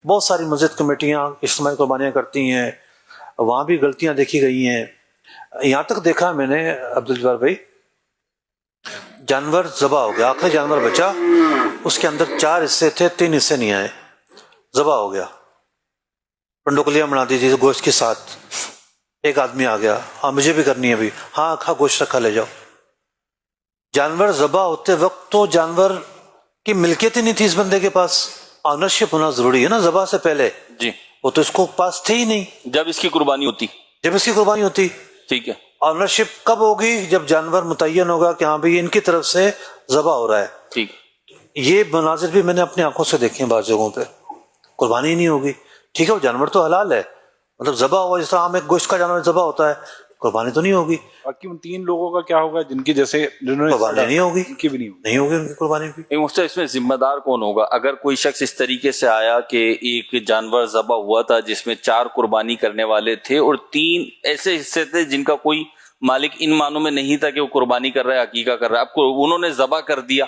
بہت ساری مسجد کمیٹیاں اجتماعی قربانیاں کرتی ہیں، وہاں بھی غلطیاں دیکھی گئی ہیں. یہاں تک دیکھا میں نے عبدالجبار بھائی، جانور ذبح ہو گیا، آخری جانور بچا، اس کے اندر 4 حصے تھے، 3 حصے نہیں آئے، ذبح ہو گیا، پنڈوکلیاں بنا دیجیے گوشت کے ساتھ. ایک آدمی آ گیا، ہاں مجھے بھی کرنی ہے ابھی، ہاں کھا گوشت رکھا لے جاؤ. جانور ذبح ہوتے وقت تو جانور کی ملکیت ہی نہیں تھی اس بندے کے پاس. آنرشپ ہونا ضروری ہے نا ذبح سے پہلے. جی. وہ تو اس کو پاس تھے ہی نہیں جب اس کی قربانی ہوتی. جب اس کی قربانی ہوتی. ٹھیک ہے. آنرشپ کب ہوگی؟ جب جانور متعین ہوگا کہ ہاں بھائی ان کی طرف سے ذبح ہو رہا ہے. ٹھیک. یہ مناظر بھی میں نے اپنی آنکھوں سے دیکھے ہیں بعض جگہوں پہ. قربانی ہی نہیں ہوگی. ٹھیک ہے وہ جانور تو حلال ہے، مطلب ذبح ہوا جس طرح عام ایک گوشت کا جانور ذبح ہوتا ہے، قربانی تو نہیں ہوگی. باقی ان 3 لوگوں کا کیا ہوگا جن کی جیسے جنہوں نے قربانی نہیں ہوگی، ان کی بھی نہیں ہوگی. نہیں ہوگی ان کی قربانی بھی. مفتی اس میں ذمہ دار کون ہوگا؟ اگر کوئی شخص اس طریقے سے آیا کہ ایک جانور ذبح ہوا تھا جس میں 4 قربانی کرنے والے تھے اور 3 ایسے حصے تھے جن کا کوئی مالک ان معنوں میں نہیں تھا کہ وہ قربانی کر رہا ہے، عقیقہ کر رہا ہے، اب انہوں نے ذبح کر دیا،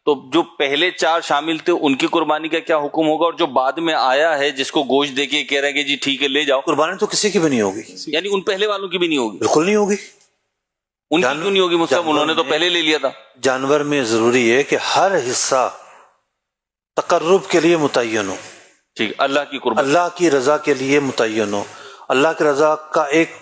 تو جو پہلے 4 شامل تھے ان کی قربانی کا کیا حکم ہوگا؟ اور جو بعد میں آیا ہے جس کو گوشت دے کے کہہ رہے ہیں کہ جی ٹھیک ہے لے جاؤ، قربانی تو کسی کی بھی نہیں ہوگی، یعنی ان پہلے والوں کی بھی نہیں ہوگی. بالکل نہیں ہوگی. ان کی کیوں نہیں ہوگی مصطفیٰ؟ انہوں نے تو پہلے لے لیا تھا. جانور میں ضروری ہے کہ ہر حصہ تقرب کے لیے متعین ہو. ٹھیک. اللہ کی قربانی، اللہ کی رضا کے لیے متعین ہو. اللہ کی رضا کا ایک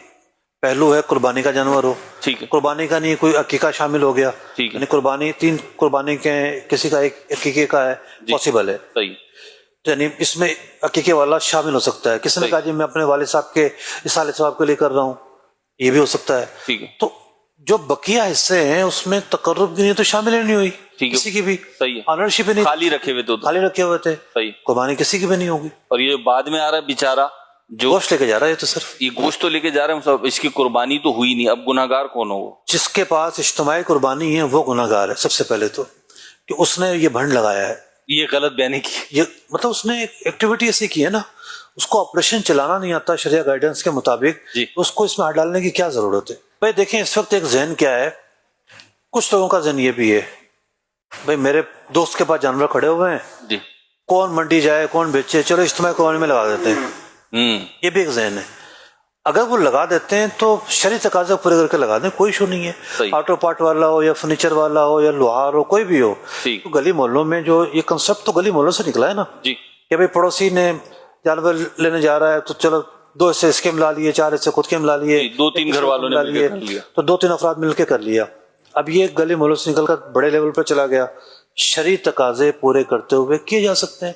پہلو ہے قربانی کا جانور ہو. ٹھیک ہے. قربانی کا نہیں کوئی عقیقہ شامل ہو گیا، ٹھیک ہے. یعنی قربانی 3 قربانی کے کسی کا ایک عقیقے کا ہے، پاسبل ہے. صحیح. یعنی اس میں عقیقے والا شامل ہو سکتا ہے. کسی نے کہا جی میں اپنے والد صاحب کے اصالہ ثواب کے لیے کر رہا ہوں، یہ بھی ہو سکتا ہے. ٹھیک ہے. تو جو بقیہ حصے ہیں اس میں تقرب کی نہیں تو شامل ہی نہیں ہوئی کسی کی بھی. صحیح ہے. آنرشپ ہی نہیں، خالی رکھے ہوئے تو خالی رکھے ہوئے تھے. صحیح. قربانی کسی کی بھی نہیں ہوگی. اور یہ بعد میں آ رہا ہے بیچارہ جو گوشت لے کے جا رہا ہے، تو صرف یہ گوشت تو لے کے جا رہے ہیں صاحب، اس کی قربانی تو ہوئی نہیں، اب گناہ گار کون ہو؟ وہ جس کے پاس اجتماعی قربانی ہے وہ گناہ گار ہے. سب سے پہلے تو کہ اس نے یہ بھنڈ لگایا ہے، یہ غلط بیانی کی. یہ مطلب اس نے ایک ایکٹیویٹی ایسی کی ہے نا، اس کو آپریشن چلانا نہیں آتا شریعہ گائیڈنس کے مطابق، جی. اس کو اس میں ہاتھ ڈالنے کی کیا ضرورت ہے؟ بھائی دیکھیں اس وقت ایک ذہن کیا ہے، کچھ لوگوں کا ذہن یہ بھی ہے بھائی میرے دوست کے پاس جانور کھڑے ہوئے ہیں، جی. کون منڈی جائے کون بیچے، چلو اجتماعی قربانی میں لگا دیتے ہیں. یہ بھی ایک ذہن ہے. اگر وہ لگا دیتے ہیں تو شرعی تقاضے پورے کر کے لگا دیں، کوئی ایشو نہیں ہے. صحیح. آٹو پارٹ والا ہو یا فرنیچر والا ہو یا لوہار ہو، کوئی بھی ہو. ٹھیک. تو گلی محلوں میں جو یہ کنسپٹ تو گلی محلوں سے نکلا ہے نا، جی. کہ بھائی پڑوسی نے جانور لینے جا رہا ہے تو چلو 2 حصے اس کے ملا لیے، 4 حصے خود کے ملا لیے، 2-3 گھر والوں نے مل کے کر لیا، تو 2-3 افراد مل کے کر لیا. اب یہ گلی محلوں سے نکل کر بڑے لیول پر چلا گیا. شرعی تقاضے پورے کرتے ہوئے کیے جا سکتے ہیں.